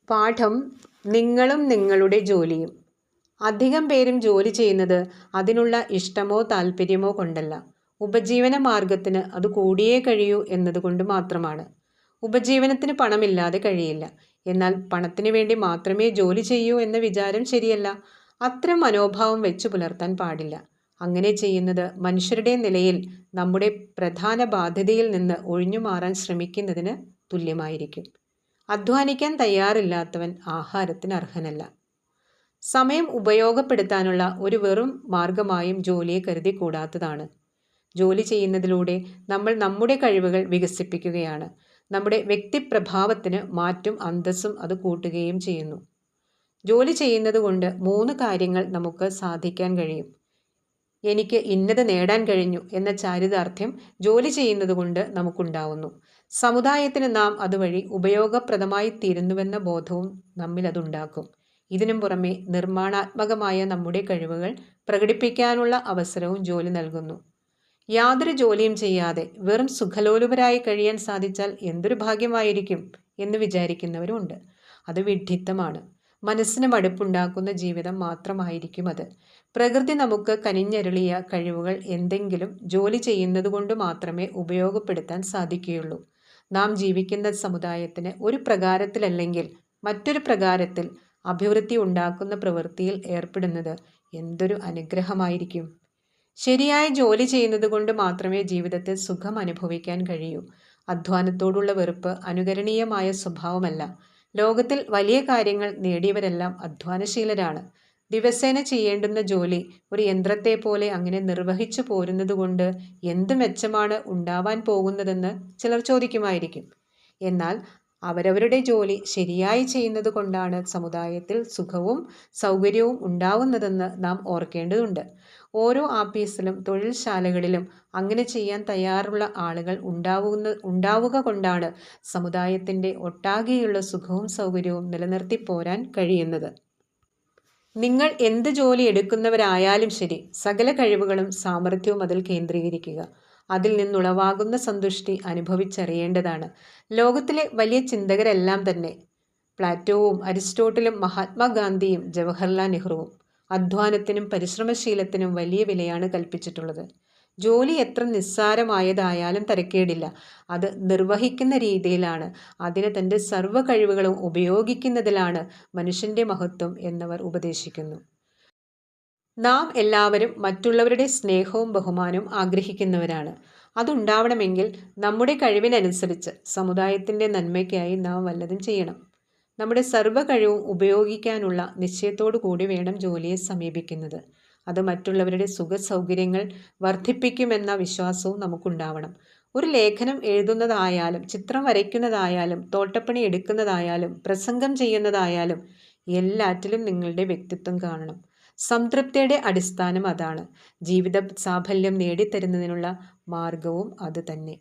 പാഠം നിങ്ങളും നിങ്ങളുടെ ജോലിയും. അധികം പേരും ജോലി ചെയ്യുന്നത് അതിനുള്ള ഇഷ്ടമോ താല്പര്യമോ കൊണ്ടല്ല, ഉപജീവന മാർഗത്തിന് അത് കൂടിയേ കഴിയൂ എന്നതുകൊണ്ട് മാത്രമാണ്. ഉപജീവനത്തിന് പണമില്ലാതെ കഴിയില്ല, എന്നാൽ പണത്തിന് വേണ്ടി മാത്രമേ ജോലി ചെയ്യൂ എന്ന വിചാരം ശരിയല്ല. അത്തരം മനോഭാവം വെച്ചു പുലർത്താൻ പാടില്ല. അങ്ങനെ ചെയ്യുന്നത് മനുഷ്യരുടെ നിലയിൽ നമ്മുടെ പ്രധാന ബാധ്യതയിൽ നിന്ന് ഒഴിഞ്ഞു മാറാൻ ശ്രമിക്കുന്നതിന് തുല്യമായിരിക്കും. അധ്വാനിക്കാൻ തയ്യാറില്ലാത്തവൻ ആഹാരത്തിന് അർഹനല്ല. സമയം ഉപയോഗപ്പെടുത്താനുള്ള ഒരു വെറും മാർഗമായും ജോലിയെ കരുതി കൂടാത്തതാണ്. ജോലി ചെയ്യുന്നതിലൂടെ നമ്മൾ നമ്മുടെ കഴിവുകൾ വികസിപ്പിക്കുകയാണ്. നമ്മുടെ വ്യക്തിപ്രഭാവത്തിന് മാറ്റും അന്തസ്സും അത് കൂട്ടുകയും ചെയ്യുന്നു. ജോലി ചെയ്യുന്നത് കൊണ്ട് 3 കാര്യങ്ങൾ നമുക്ക് സാധിക്കാൻ കഴിയും. എനിക്ക് ഇന്നത് നേടാൻ കഴിഞ്ഞു എന്ന ചാരിതാർത്ഥ്യം ജോലി ചെയ്യുന്നത് കൊണ്ട് നമുക്കുണ്ടാവുന്നു. സമുദായത്തിന് നാം അതുവഴി ഉപയോഗപ്രദമായി തീരുന്നുവെന്ന ബോധവും നമ്മിൽ അതുണ്ടാക്കും. ഇതിനും പുറമെ നിർമ്മാണാത്മകമായ നമ്മുടെ കഴിവുകൾ പ്രകടിപ്പിക്കാനുള്ള അവസരവും ജോലി നൽകുന്നു. യാതൊരു ജോലിയും ചെയ്യാതെ വെറും സുഖലോലുപരായി കഴിയാൻ സാധിച്ചാൽ എന്തൊരു ഭാഗ്യമായിരിക്കും എന്ന് വിചാരിക്കുന്നവരുമുണ്ട്. അത് വിഡ്ഢിത്തമാണ്. മനസ്സിന് മടുപ്പുണ്ടാക്കുന്ന ജീവിതം മാത്രമായിരിക്കും അത്. പ്രകൃതി നമുക്ക് കനിഞ്ഞരുളിയ കഴിവുകൾ എന്തെങ്കിലും ജോലി ചെയ്യുന്നത് കൊണ്ട് മാത്രമേ ഉപയോഗപ്പെടുത്താൻ സാധിക്കുകയുള്ളൂ. നാം ജീവിക്കുന്ന സമുദായത്തിന് ഒരു പ്രകാരത്തിലല്ലെങ്കിൽ മറ്റൊരു പ്രകാരത്തിൽ അഭിവൃദ്ധി ഉണ്ടാക്കുന്ന പ്രവൃത്തിയിൽ ഏർപ്പെടുന്നത് എന്തൊരു അനുഗ്രഹമായിരിക്കും. ശരിയായ ജോലി ചെയ്യുന്നത് കൊണ്ട് മാത്രമേ ജീവിതത്തിൽ സുഖം അനുഭവിക്കാൻ കഴിയൂ. അധ്വാനത്തോടുള്ള വെറുപ്പ് അനുകരണീയമായ സ്വഭാവമല്ല. ലോകത്തിൽ വലിയ കാര്യങ്ങൾ നേടിയവരെല്ലാം അധ്വാനശീലരാണ്. ദിവസേന ചെയ്യേണ്ടുന്ന ജോലി ഒരു യന്ത്രത്തെ പോലെ അങ്ങനെ നിർവഹിച്ചു പോരുന്നതുകൊണ്ട് എന്ത് മെച്ചമാണ് ഉണ്ടാവാൻ പോകുന്നതെന്ന് ചിലർ ചോദിക്കുമായിരിക്കും. എന്നാൽ അവരവരുടെ ജോലി ശരിയായി ചെയ്യുന്നത് കൊണ്ടാണ് സമുദായത്തിൽ സുഖവും സൗകര്യവും ഉണ്ടാവുന്നതെന്ന് നാം ഓർക്കേണ്ടതുണ്ട്. ഓരോ ആപ്പീസിലും തൊഴിൽശാലകളിലും അങ്ങനെ ചെയ്യാൻ തയ്യാറുള്ള ആളുകൾ ഉണ്ടാവുക കൊണ്ടാണ് സമുദായത്തിൻ്റെ ഒട്ടാകെയുള്ള സുഖവും സൗകര്യവും നിലനിർത്തി പോരാൻ കഴിയുന്നത്. നിങ്ങൾ എന്ത് ജോലി എടുക്കുന്നവരായാലും ശരി, സകല കഴിവുകളും സാമർഥ്യവും അതിൽ കേന്ദ്രീകരിക്കുക. അതിൽ നിന്നുളവാകുന്ന സന്തുഷ്ടി അനുഭവിച്ചറിയേണ്ടതാണ്. ലോകത്തിലെ വലിയ ചിന്തകരെല്ലാം തന്നെ, പ്ലാറ്റോവും അരിസ്റ്റോട്ടിലും മഹാത്മാഗാന്ധിയും ജവഹർലാൽ നെഹ്റുവും, അധ്വാനത്തിനും പരിശ്രമശീലത്തിനും വലിയ വിലയാണ് കൽപ്പിച്ചിട്ടുള്ളത്. ജോലി എത്ര നിസ്സാരമായതായാലും തരക്കേടില്ല, അത് നിർവഹിക്കുന്ന രീതിയിലാണ്, അതിന് തൻ്റെ സർവ്വ കഴിവുകളും ഉപയോഗിക്കുന്നതിലാണ് മനുഷ്യൻ്റെ മഹത്വം എന്നവർ ഉപദേശിക്കുന്നു. നാം എല്ലാവരും മറ്റുള്ളവരുടെ സ്നേഹവും ബഹുമാനവും ആഗ്രഹിക്കുന്നവരാണ്. അതുണ്ടാവണമെങ്കിൽ നമ്മുടെ കഴിവിനനുസരിച്ച് സമുദായത്തിൻ്റെ നന്മയ്ക്കായി നാം വല്ലതും ചെയ്യണം. നമ്മുടെ സർവ്വ കഴിവും ഉപയോഗിക്കാനുള്ള നിശ്ചയത്തോടു കൂടി വേണം ജോലിയെ സമീപിക്കുന്നത്. അത് മറ്റുള്ളവരുടെ സുഖ സൗകര്യങ്ങൾ വർദ്ധിപ്പിക്കുമെന്ന വിശ്വാസവും നമുക്കുണ്ടാവണം. ഒരു ലേഖനം എഴുതുന്നതായാലും ചിത്രം വരയ്ക്കുന്നതായാലും തോട്ടപ്പണി എടുക്കുന്നതായാലും പ്രസംഗം ചെയ്യുന്നതായാലും എല്ലാറ്റിലും നിങ്ങളുടെ വ്യക്തിത്വം കാണണം. സംതൃപ്തിയുടെ അടിസ്ഥാനം അതാണ്. ജീവിത സാഫല്യം നേടിത്തരുന്നതിനുള്ള മാർഗവും അത് തന്നെ.